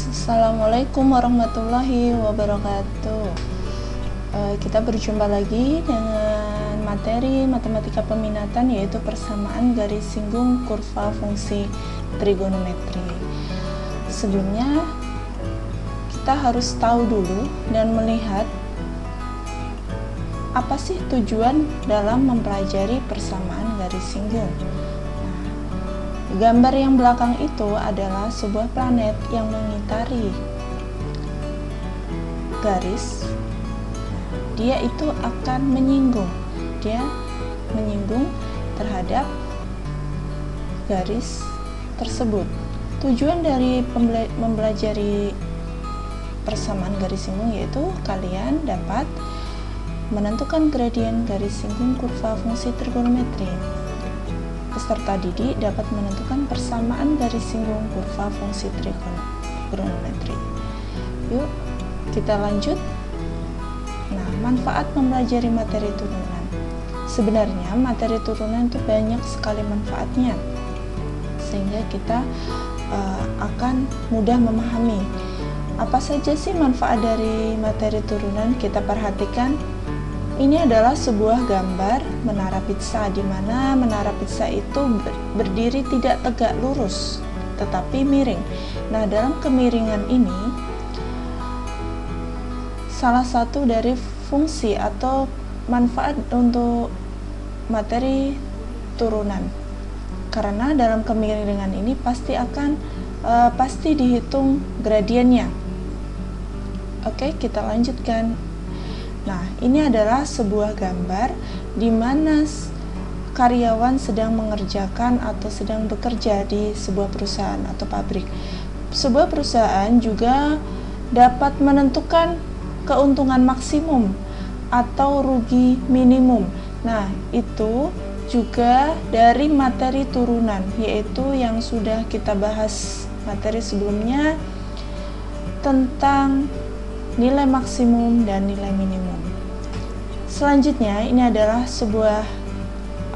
Assalamualaikum warahmatullahi wabarakatuh. Kita berjumpa lagi dengan materi matematika peminatan, yaitu persamaan garis singgung kurva fungsi trigonometri. Sebelumnya kita harus tahu dulu dan melihat apa sih tujuan dalam mempelajari persamaan garis singgung. Gambar yang belakang itu adalah sebuah planet yang mengitari garis. Dia itu akan menyinggung, terhadap garis tersebut. Tujuan dari mempelajari persamaan garis singgung yaitu kalian dapat menentukan gradien garis singgung kurva fungsi trigonometri. Peserta didik dapat menentukan persamaan garis singgung kurva fungsi trigonometri. Yuk, kita lanjut. Nah, manfaat mempelajari materi turunan. Sebenarnya materi turunan itu banyak sekali manfaatnya, sehingga kita akan mudah memahami. Apa saja sih manfaat dari materi turunan? Kita perhatikan. Ini adalah sebuah gambar menara pizza, di mana menara pizza itu berdiri tidak tegak lurus, tetapi miring. Nah, dalam kemiringan ini, salah satu dari fungsi atau manfaat untuk materi turunan. Karena dalam kemiringan ini pasti dihitung gradiennya. Oke, kita lanjutkan. Nah, ini adalah sebuah gambar di mana karyawan sedang mengerjakan atau sedang bekerja di sebuah perusahaan atau pabrik. Sebuah perusahaan juga dapat menentukan keuntungan maksimum atau rugi minimum. Nah, itu juga dari materi turunan, yaitu yang sudah kita bahas materi sebelumnya tentang nilai maksimum dan nilai minimum. Selanjutnya, ini adalah sebuah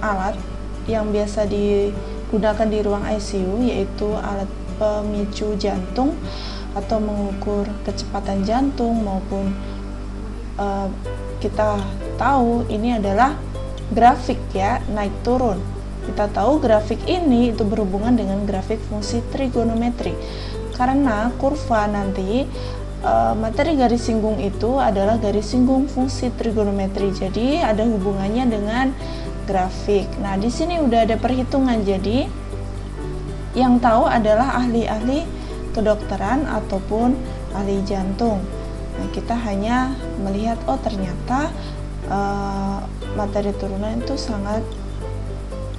alat yang biasa digunakan di ruang ICU, yaitu alat pemicu jantung atau mengukur kecepatan jantung, maupun kita tahu ini adalah grafik ya, naik turun. Kita tahu grafik ini itu berhubungan dengan grafik fungsi trigonometri, karena kurva nanti materi garis singgung itu adalah garis singgung fungsi trigonometri, jadi ada hubungannya dengan grafik. Nah, di sini udah ada perhitungan, jadi yang tahu adalah ahli-ahli kedokteran ataupun ahli jantung. Nah, kita hanya melihat, oh ternyata materi turunan itu sangat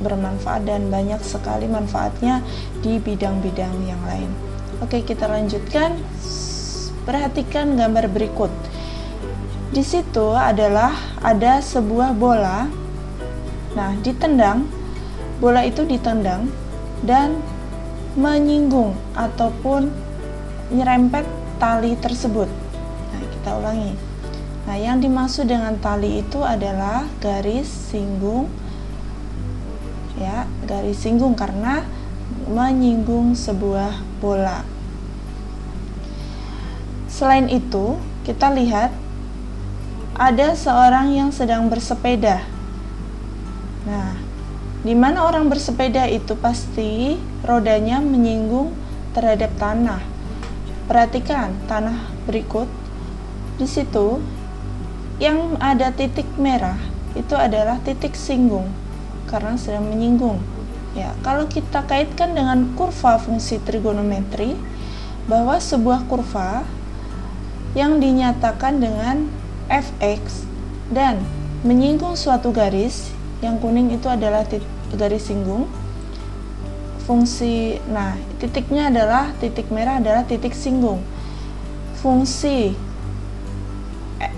bermanfaat dan banyak sekali manfaatnya di bidang-bidang yang lain. Oke, kita lanjutkan. Perhatikan gambar berikut. Di situ ada sebuah bola. Nah, bola itu ditendang dan menyinggung ataupun nyerempet tali tersebut. Nah, kita ulangi. Nah, yang dimaksud dengan tali itu adalah garis singgung. Ya, garis singgung karena menyinggung sebuah bola. Selain itu, kita lihat ada seorang yang sedang bersepeda. Nah, di mana orang bersepeda itu pasti rodanya menyinggung terhadap tanah. Perhatikan tanah berikut. Di situ yang ada titik merah itu adalah titik singgung karena sedang menyinggung. Ya, kalau kita kaitkan dengan kurva fungsi trigonometri, bahwa sebuah kurva yang dinyatakan dengan fx dan menyinggung suatu garis, yang kuning itu adalah garis singgung fungsi. Nah, titik merah adalah titik singgung. Fungsi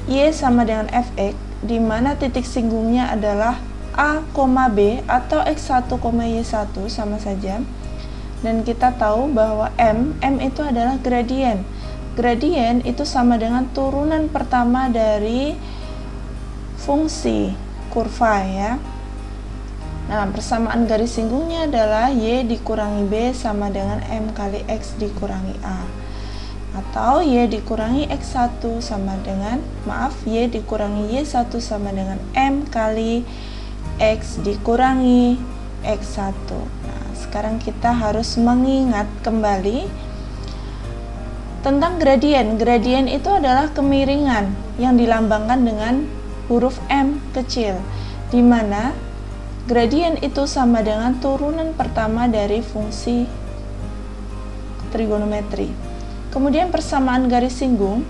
y sama dengan fx, di mana titik singgungnya adalah a, b atau x1, y1 sama saja. Dan kita tahu bahwa m itu adalah gradien. Gradien itu sama dengan turunan pertama dari fungsi kurva ya. Nah, persamaan garis singgungnya adalah y dikurangi b sama dengan m kali x dikurangi a. Atau Y dikurangi X1 sama dengan, Y dikurangi Y1 sama dengan M kali X dikurangi X1. Nah, sekarang kita harus mengingat kembali tentang gradien. Gradien itu adalah kemiringan yang dilambangkan dengan huruf M kecil, di mana gradien itu sama dengan turunan pertama dari fungsi trigonometri. Kemudian persamaan garis singgung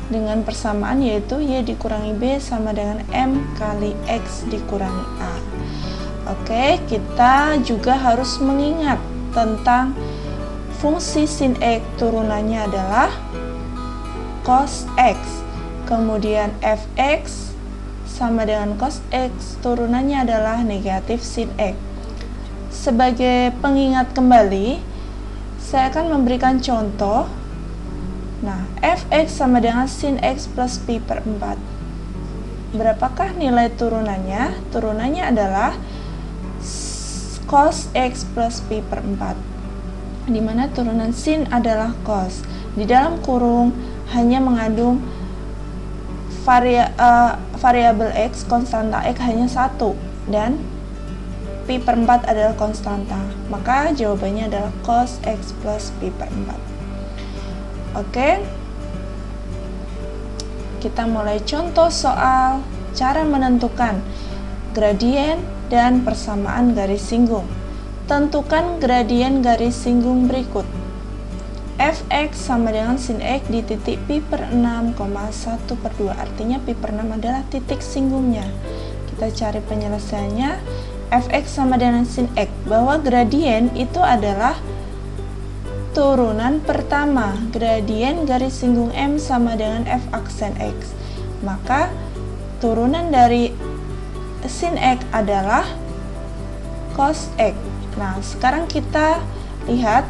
dengan persamaan yaitu Y dikurangi B sama dengan M kali X dikurangi A. Oke, kita juga harus mengingat tentang fungsi sin X, turunannya adalah cos X. Kemudian fx sama dengan cos X, turunannya adalah negatif sin X. Sebagai pengingat kembali, saya akan memberikan contoh. Nah, fx sama dengan sin X plus pi per 4. Berapakah nilai turunannya? Turunannya adalah cos X plus pi per 4, di mana turunan sin adalah cos. Di dalam kurung hanya mengandung variabel X, konstanta X hanya 1, dan pi per 4 adalah konstanta. Maka jawabannya adalah cos X plus pi per 4. Oke, kita mulai contoh soal cara menentukan gradien dan persamaan garis singgung. Tentukan gradien garis singgung berikut. Fx sama dengan sin X di titik pi per 6, 1/2. Artinya pi per 6 adalah titik singgungnya. Kita cari penyelesaiannya. Fx sama dengan sin X, bahwa gradien itu adalah turunan pertama. Gradien garis singgung M sama dengan F aksen X. Maka turunan dari sin X adalah cos X. Nah, sekarang kita lihat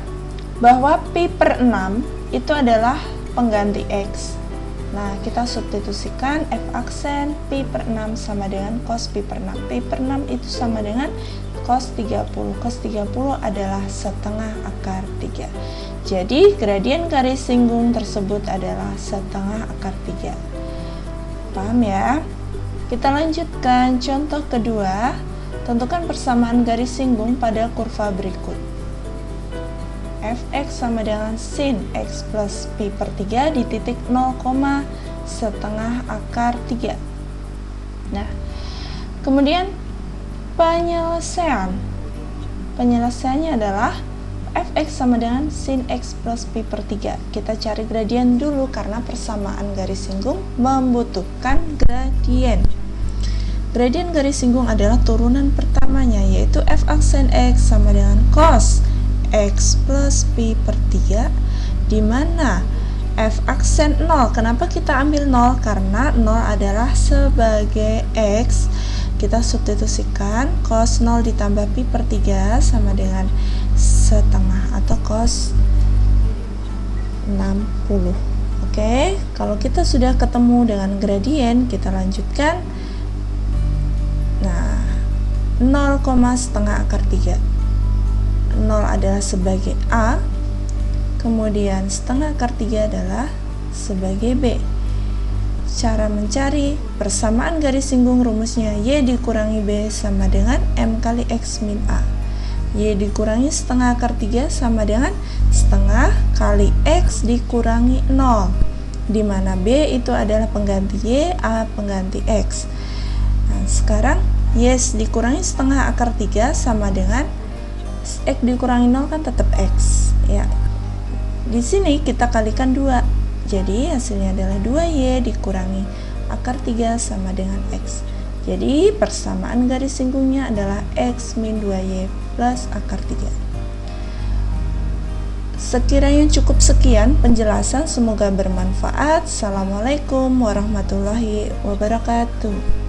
bahwa pi per 6 itu adalah pengganti X. Nah, kita substitusikan F aksen pi per 6 sama dengan cos pi per 6. Pi per 6 itu sama dengan cos 30. Cos 30 adalah setengah akar 3. Jadi, gradien garis singgung tersebut adalah setengah akar 3. Paham ya? Kita lanjutkan contoh kedua. Tentukan persamaan garis singgung pada kurva berikut. Fx sama dengan sin X plus pi per 3 di titik 0, setengah akar 3. Nah, kemudian penyelesaiannya adalah Fx sama dengan sin X plus pi per 3. Kita cari gradien dulu karena persamaan garis singgung membutuhkan gradien. Gradien garis singgung adalah turunan pertamanya, yaitu F aksen X sama dengan cos X plus pi per 3, di mana F aksen 0. Kenapa kita ambil 0? Karena 0 adalah sebagai X. Kita substitusikan cos 0 ditambah pi per 3 sama dengan setengah atau cos 60. Oke, kalau kita sudah ketemu dengan gradien, kita lanjutkan. Nah, 0, setengah akar 3. 0 adalah sebagai A, kemudian setengah akar 3 adalah sebagai B. Cara mencari persamaan garis singgung, rumusnya Y dikurangi B sama dengan M kali X min A. Y dikurangi setengah akar 3 sama dengan setengah kali X dikurangi 0, di mana B itu adalah pengganti Y, A pengganti X. Nah, sekarang Y dikurangi setengah akar 3 sama dengan X dikurangi 0 kan tetap X ya. Di sini kita kalikan 2. Jadi hasilnya adalah 2Y dikurangi akar 3 sama dengan X. Jadi persamaan garis singgungnya adalah X min 2Y plus akar 3. Sekiranya cukup sekian penjelasan, semoga bermanfaat. Assalamualaikum warahmatullahi wabarakatuh.